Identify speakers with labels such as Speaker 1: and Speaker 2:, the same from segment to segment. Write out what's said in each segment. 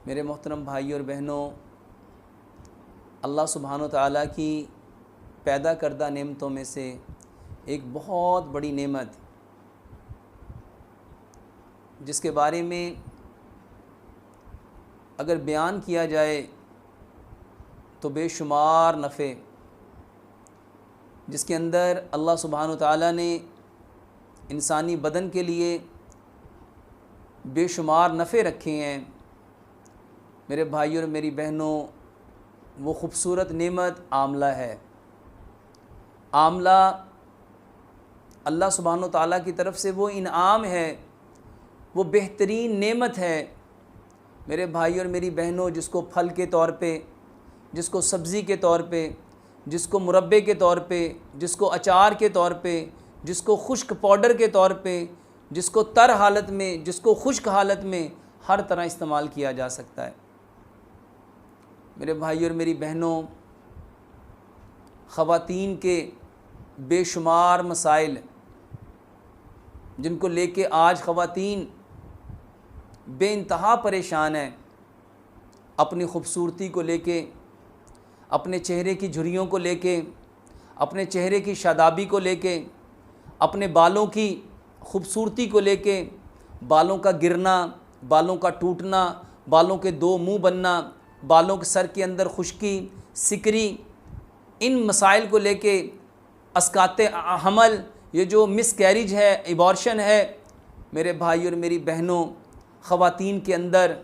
Speaker 1: मेरे मोहतरम भाई और बहनों, अल्लाह सुब्हानो तआला की पैदा करदा नेमतों में से एक बहुत बड़ी नेमत जिसके बारे में अगर बयान किया जाए तो बेशुमार नफ़े, जिसके अंदर अल्लाह सुब्हानो तआला ने इंसानी बदन के लिए बेशुमार नफ़े रखे हैं। मेरे भाई और मेरी बहनों, वो ख़ूबसूरत नेमत आमला है। आमला अल्लाह सुब्हानो तआला की तरफ से वो इनाम है, वो बेहतरीन नेमत है। मेरे भाई और मेरी बहनों, जिसको फल के तौर पे, जिसको सब्ज़ी के तौर पे, जिसको मुरब्बे के तौर पे, जिसको अचार के तौर पे, जिसको खुश्क पाउडर के तौर पे, जिसको तर हालत में, जिसको खुश्क हालत में, हर तरह इस्तेमाल किया जा सकता है। मेरे भाई और मेरी बहनों, ख़वातीन के बेशुमार मसाइल जिनको लेके आज ख़वातीन बेइंतहा परेशान हैं, अपनी ख़ूबसूरती को लेके, अपने चेहरे की झुर्रियों को लेके, अपने चेहरे की शादाबी को लेके, अपने बालों की ख़ूबसूरती को लेके, बालों का गिरना, बालों का टूटना, बालों के दो मुंह बनना, बालों के सर के अंदर खुश्की, सिकरी, इन मसाइल को लेके अस्काते हमल, ये जो मिसकैरिज है, एबॉर्शन है, मेरे भाई और मेरी बहनों, ख़वातीन के अंदर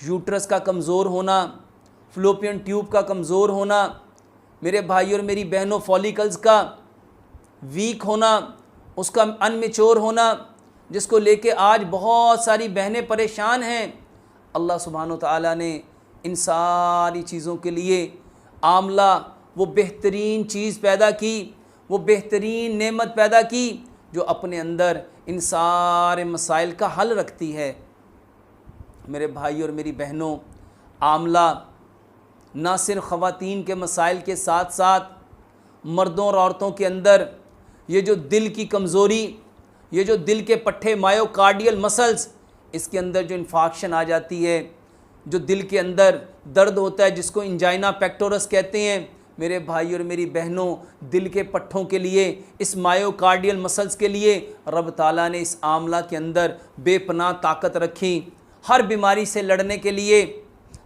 Speaker 1: यूट्रस का कमज़ोर होना, फ़्लोपियन ट्यूब का कमज़ोर होना, मेरे भाई और मेरी बहनों, फॉलिकल्स का वीक होना, उसका अनमेच्योर होना, जिसको लेके आज बहुत सारी बहनें परेशान हैं। अल्लाह सुब्हानो तआला ने इन सारी चीज़ों के लिए आमला, वो बेहतरीन चीज़ पैदा की, वो बेहतरीन नेमत पैदा की जो अपने अंदर इन सारे मसाइल का हल रखती है। मेरे भाई और मेरी बहनों, आमला ना सिर्फ ख़वातीन के मसाइल के साथ साथ मर्दों और औरतों के अंदर ये जो दिल की कमज़ोरी, ये जो दिल के पट्टे, मायोकार्डियल मसल्स, इसके अंदर जो इन्फाक्शन आ जाती है, जो दिल के अंदर दर्द होता है, जिसको इंजाइना पेक्टोरस कहते हैं, मेरे भाई और मेरी बहनों, दिल के पट्टों के लिए, इस मायोकार्डियल मसल्स के लिए रब ताला ने इस आमला के अंदर बेपनाह ताकत रखी। हर बीमारी से लड़ने के लिए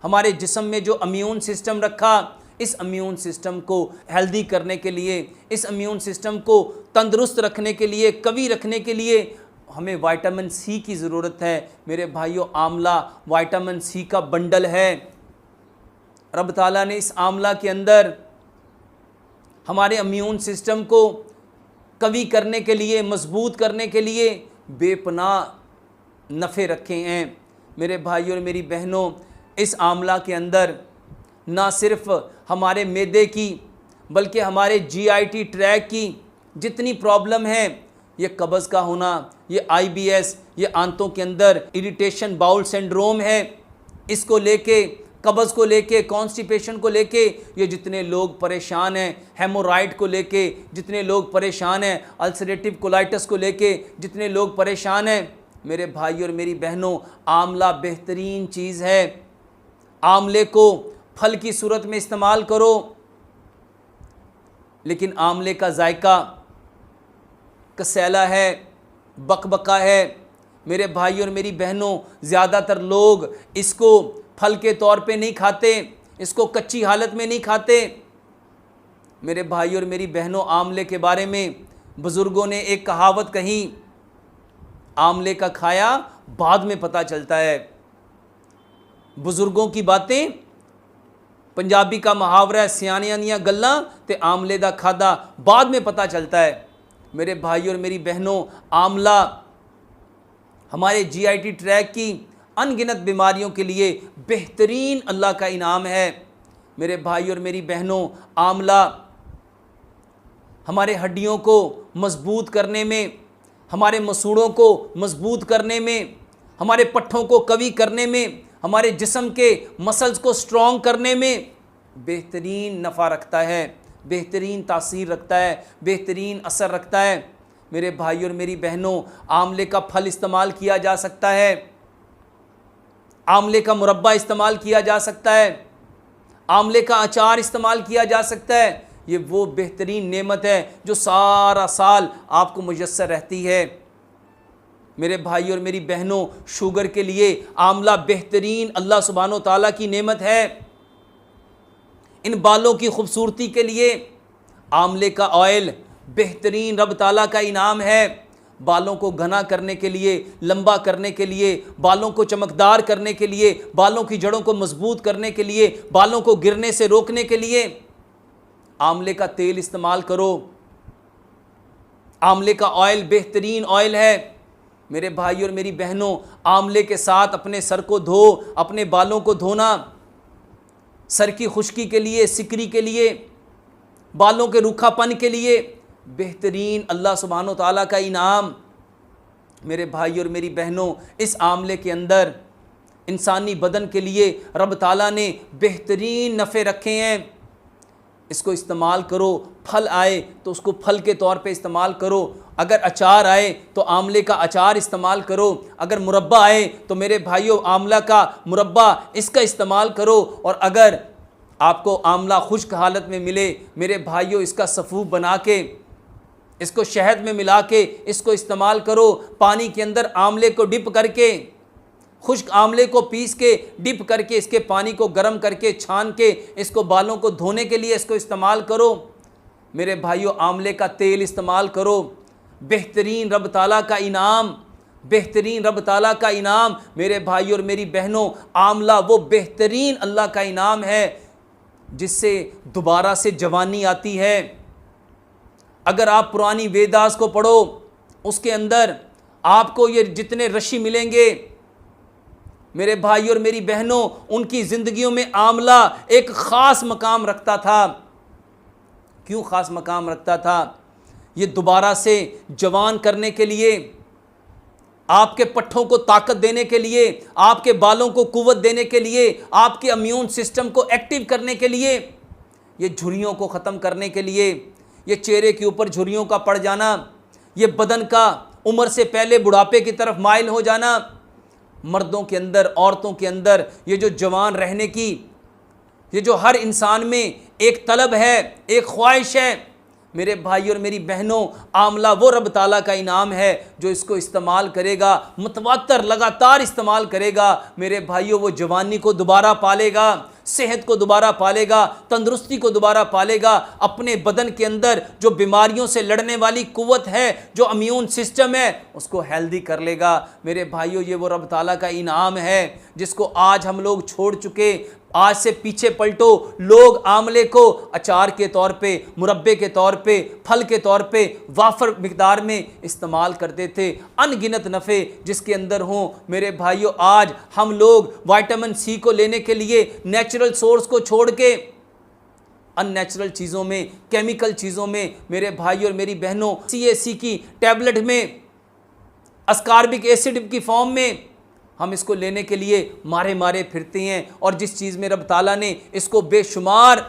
Speaker 1: हमारे जिस्म में जो इम्यून सिस्टम रखा, इस इम्यून सिस्टम को हेल्दी करने के लिए, इस इम्यून सिस्टम को तंदुरुस्त रखने के लिए, कवी रखने के लिए हमें विटामिन सी की ज़रूरत है। मेरे भाइयों, आमला विटामिन सी का बंडल है। रब ताला ने इस आमला के अंदर हमारे इम्यून सिस्टम को कवी करने के लिए, मजबूत करने के लिए बेपनाह नफ़े रखे हैं। मेरे भाई और मेरी बहनों, इस आमला के अंदर ना सिर्फ हमारे मैदे की बल्कि हमारे जीआईटी ट्रैक की जितनी प्रॉब्लम है, ये कब्ज़ का होना, ये आईबीएस, ये आंतों के अंदर इरिटेशन बाउल सिंड्रोम है, इसको लेके, कब्ज़ को लेके, कॉन्स्टिपेशन को लेके ये जितने लोग परेशान हैं, हेमोराइड को लेके जितने लोग परेशान हैं, अल्सरेटिव कोलाइटिस को लेके जितने लोग परेशान हैं, मेरे भाई और मेरी बहनों, आमला बेहतरीन चीज़ है। आमले को फल की सूरत में इस्तेमाल करो, लेकिन आमले का जायका कसैला है, बकबका है। मेरे भाई और मेरी बहनों, ज़्यादातर लोग इसको फल के तौर पे नहीं खाते, इसको कच्ची हालत में नहीं खाते। मेरे भाई और मेरी बहनों, आमले के बारे में बुज़ुर्गों ने एक कहावत कही, आमले का खाया बाद में पता चलता है। बुज़ुर्गों की बातें, पंजाबी का मुहावरा है, सियाणियां दियां गल्लां ते आमले दा खादा बाद में पता चलता है। मेरे भाई और मेरी बहनों, आमला हमारे जीआईटी ट्रैक की अनगिनत बीमारियों के लिए बेहतरीन अल्लाह का इनाम है। मेरे भाई और मेरी बहनों, आमला हमारे हड्डियों को मजबूत करने में, हमारे मसूड़ों को मजबूत करने में, हमारे पट्ठों को कवी करने में, हमारे जिस्म के मसल्स को स्ट्रॉन्ग करने में बेहतरीन नफ़ा रखता है, बेहतरीन तासीर रखता है, बेहतरीन असर रखता है। मेरे भाई और मेरी बहनों, आमले का फल इस्तेमाल किया जा सकता है। आंवले का मुरब्बा इस्तेमाल किया जा सकता है, आंवले का अचार इस्तेमाल किया जा सकता है। ये वो बेहतरीन नेमत है जो सारा साल आपको मुयस्सर रहती है। मेरे भाई और मेरी बहनों, शुगर के लिए आंवला बेहतरीन अल्लाह सुब्हानो ताला की नेमत है। इन बालों की खूबसूरती के लिए आंवले का ऑयल बेहतरीन रब ताला का इनाम है। बालों को घना करने के लिए, लंबा करने के लिए, बालों को चमकदार करने के लिए, बालों की जड़ों को मजबूत करने के लिए, बालों को गिरने से रोकने के लिए आंवले का तेल इस्तेमाल करो। आंवले का ऑयल बेहतरीन ऑयल है। मेरे भाई और मेरी बहनों, आंवले के साथ अपने सर को धो, अपने बालों को धोना सर की खुश्की के लिए, सिकरी के लिए, बालों के रूखापन के लिए बेहतरीन अल्लाह सुब्हानो ताला का इनाम। मेरे भाई और मेरी बहनों, इस आंवले के अंदर इंसानी बदन के लिए रब ताला ने बेहतरीन नफ़े रखे हैं। इसको इस्तेमाल करो। फल आए तो उसको फल के तौर पे इस्तेमाल करो। अगर अचार आए तो आंवले का अचार इस्तेमाल करो। अगर मुरब्बा आए तो मेरे भाइयों आंवला का मुरब्बा इसका इस्तेमाल करो। और अगर आपको आंवला खुश्क हालत में मिले, मेरे भाइयों इसका सफ़ूफ बना के, इसको शहद में मिला के इसको इस्तेमाल करो। पानी के अंदर आंवले को डिप करके, खुश्क आंवले को पीस के डिप करके, इसके पानी को गर्म करके छान के इसको बालों को धोने के लिए इसको इस्तेमाल करो। मेरे भाइयों आंवले का तेल इस्तेमाल करो। बेहतरीन रब ताला का इनाम, बेहतरीन रब ताला का इनाम। मेरे भाइयों और मेरी बहनों, आंवला वो बेहतरीन अल्लाह का इनाम है जिससे दोबारा से जवानी आती है। अगर आप पुरानी वेदास को पढ़ो, उसके अंदर आपको ये जितने ऋषि मिलेंगे, मेरे भाई और मेरी बहनों, उनकी ज़िंदगियों में आंवला एक ख़ास मकाम रखता था। क्यों ख़ास मकाम रखता था? ये दोबारा से जवान करने के लिए, आपके पट्ठों को ताकत देने के लिए, आपके बालों को कुव्वत देने के लिए, आपके इम्यून सिस्टम को एक्टिव करने के लिए, ये झुर्रियों को ख़त्म करने के लिए, ये चेहरे के ऊपर झुर्रियों का पड़ जाना, ये बदन का उम्र से पहले बुढ़ापे की तरफ माइल हो जाना, मर्दों के अंदर, औरतों के अंदर ये जो जवान रहने की, ये जो हर इंसान में एक तलब है, एक ख्वाहिश है, मेरे भाई और मेरी बहनों, आंवला वो रब ताला का इनाम है जो इसको इस्तेमाल करेगा, मुतवातर लगातार इस्तेमाल करेगा। मेरे भाइयों, वो जवानी को दोबारा पालेगा, सेहत को दोबारा पालेगा, तंदुरुस्ती को दोबारा पालेगा। अपने बदन के अंदर जो बीमारियों से लड़ने वाली कुव्वत है, जो इम्यून सिस्टम है, उसको हेल्दी कर लेगा। मेरे भाइयों, ये वो रब ताला का इनाम है जिसको आज हम लोग छोड़ चुके। आज से पीछे पलटो, लोग आंवले को अचार के तौर पे, मुरब्बे के तौर पे, फल के तौर पे वाफर मिकदार में इस्तेमाल करते थे। अनगिनत नफ़े जिसके अंदर हों। मेरे भाइयों, आज हम लोग विटामिन सी को लेने के लिए नेचुरल सोर्स को छोड़ के अननेचुरल चीज़ों में, केमिकल चीज़ों में, मेरे भाई और मेरी बहनों, CAC की टैबलेट में, अस्कॉर्बिक एसिड की फॉर्म में हम इसको लेने के लिए मारे मारे फिरते हैं। और जिस चीज़ में रब ताला ने इसको बेशुमार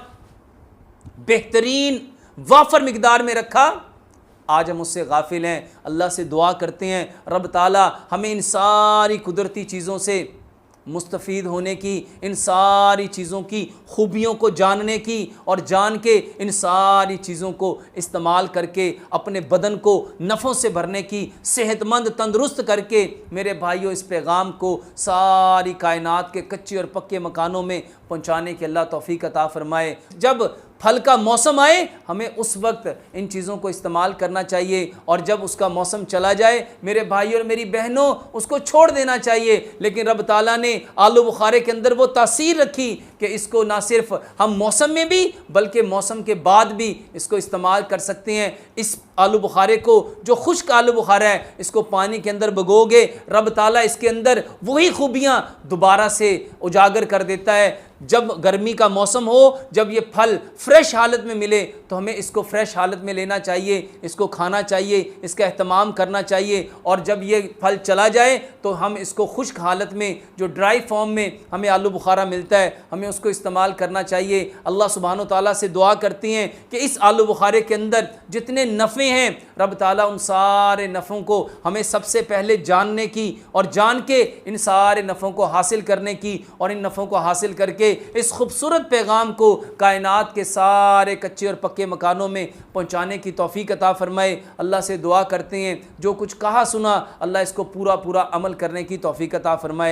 Speaker 1: बेहतरीन वाफर मिकदार में रखा, आज हम उससे गाफिल हैं। अल्लाह से दुआ करते हैं, रब ताला हमें इन सारी कुदरती चीज़ों से मुस्तफ़ीद होने की, इन सारी चीज़ों की खूबियों को जानने की, और जान के इन सारी चीज़ों को इस्तेमाल करके अपने बदन को नफ़ों से भरने की, सेहतमंद तंदुरुस्त करके मेरे भाइयों इस पैगाम को सारी कायनात के कच्चे और पक्के मकानों में पहुँचाने की अल्लाह तौफीक अता फ़रमाए। जब फल का मौसम आए, हमें उस वक्त इन चीज़ों को इस्तेमाल करना चाहिए, और जब उसका मौसम चला जाए, मेरे भाई और मेरी बहनों, उसको छोड़ देना चाहिए। लेकिन रब ताला ने आलू बुखारे के अंदर वो तासीर रखी कि इसको ना सिर्फ हम मौसम में भी बल्कि मौसम के बाद भी इसको इस्तेमाल कर सकते हैं। इस आलू बुखारे को, जो खुश्क आलू बुखारा है, इसको पानी के अंदर भिगोगे, रब ताला इसके अंदर वही खूबियाँ दोबारा से उजागर कर देता है। जब गर्मी का मौसम हो, जब ये फल फ्रेश हालत में मिले, तो हमें इसको फ्रेश हालत में लेना चाहिए, इसको खाना चाहिए, इसका एहतमाम करना चाहिए। और जब ये फल चला जाए तो हम इसको खुश्क हालत में, जो ड्राई फॉर्म में हमें आलू बुखारा मिलता है, हमें उसको इस्तेमाल करना चाहिए। अल्लाह सुब्हानो ताला से दुआ करती हैं कि इस आलू बुखारे के अंदर जितने नफ़े हैं, रब ताला उन सारे नफ़ों को हमें सबसे पहले जानने की और जान के इन सारे नफ़ों को हासिल करने की और इन नफ़ों को हासिल करके इस खूबसूरत पैगाम को कायनात के सारे कच्चे और पक्के मकानों में पहुँचाने की तौफ़ीक अता फ़रमाए। अल्लाह से दुआ करते हैं जो कुछ कहा सुना अल्लाह इसको पूरा पूरा अमल करने की तौफ़ीक अता फ़रमाए।